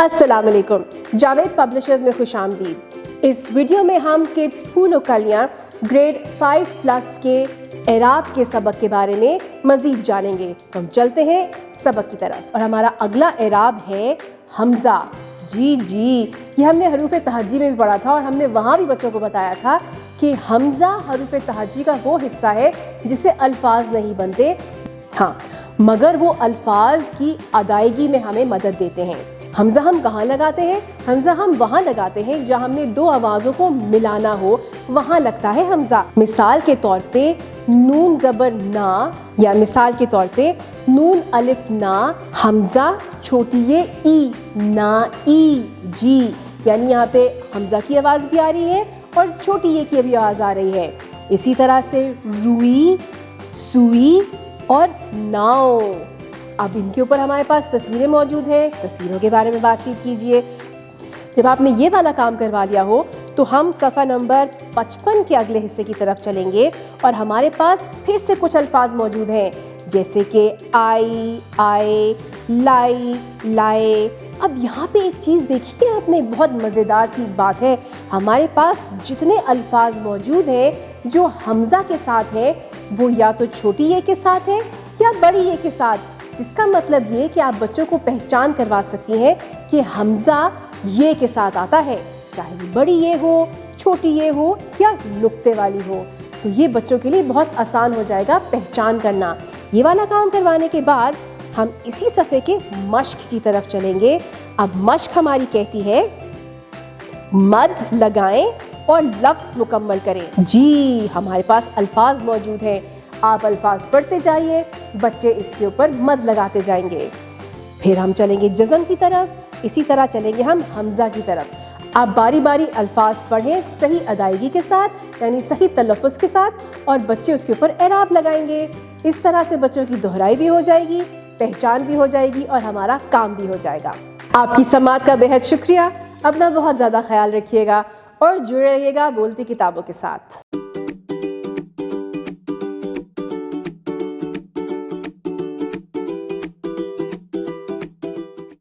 अस्सलाम वालेकुम, जावेद पब्लिशर्स में खुश आमदीद। इस वीडियो में हम किड्स फूल और कलियाँ ग्रेड 5+ के एराब के सबक के बारे में मज़ीद जानेंगे। तो हम चलते हैं सबक की तरफ और हमारा अगला एराब है हमज़ा। जी, ये हमने हरूफ तहज्जी में भी पढ़ा था और हमने वहाँ भी बच्चों को बताया था कि हमज़ा हरूफ तहज्जी का वो हिस्सा है जिसे अल्फाज नहीं बनते, हाँ, मगर वो अल्फाज की अदायगी में हमें मदद देते हैं। हमज़ा हम कहाँ लगाते हैं? हमज़ा हम वहाँ लगाते हैं जहाँ हमने दो आवाज़ों को मिलाना हो, वहाँ लगता है हमज़ा। मिसाल के तौर पे नून ज़बर ना, या मिसाल के तौर पे नून अलिफ ना, हमज़ा छोटी ये ई, ना ई, जी, यानी यहाँ पे हमज़ा की आवाज़ भी आ रही है और छोटी ये की भी आवाज़ आ रही है। इसी तरह से रुई, सुई और नाव। अब इनके ऊपर हमारे पास तस्वीरें मौजूद हैं, तस्वीरों के बारे में बातचीत कीजिए। जब आपने ये वाला काम करवा लिया हो तो हम सफ़ा नंबर 55 के अगले हिस्से की तरफ चलेंगे और हमारे पास फिर से कुछ अल्फाज मौजूद हैं, जैसे कि आई, आए, लाई, लाए। अब यहाँ पे एक चीज़ देखिए आपने, बहुत मज़ेदार सी बात है, हमारे पास जितने अल्फाज मौजूद हैं जो हमज़ा के साथ हैं वो या तो छोटी ये के साथ है या बड़ी ये के साथ, जिसका मतलब ये कि आप बच्चों को पहचान करवा सकती हैं कि हमज़ा ये के साथ आता है, चाहे वो बड़ी ये हो, छोटी ये हो या नुक्ते वाली हो। तो ये बच्चों के लिए बहुत आसान हो जाएगा पहचान करना। ये वाला काम करवाने के बाद हम इसी सफ़े के मश्क की तरफ चलेंगे। अब मश्क हमारी कहती है मद लगाएं और लफ्ज़ मुकम्मल करें। जी, हमारे पास अल्फाज मौजूद हैं, आप अल्फाज पढ़ते जाइए, बच्चे इसके ऊपर मद लगाते जाएंगे। फिर हम चलेंगे जज़म की तरफ, इसी तरह चलेंगे हम हमज़ा की तरफ। आप बारी बारी अल्फाज पढ़ें सही अदायगी के साथ, यानी सही तलफ़्फ़ुज़ के साथ, और बच्चे उसके ऊपर एराब लगाएंगे। इस तरह से बच्चों की दोहराई भी हो जाएगी, पहचान भी हो जाएगी और हमारा काम भी हो जाएगा। आपकी समाअत का बेहद शुक्रिया। अपना बहुत ज़्यादा ख्याल रखिएगा और जुड़े रहिएगा बोलती किताबों के साथ।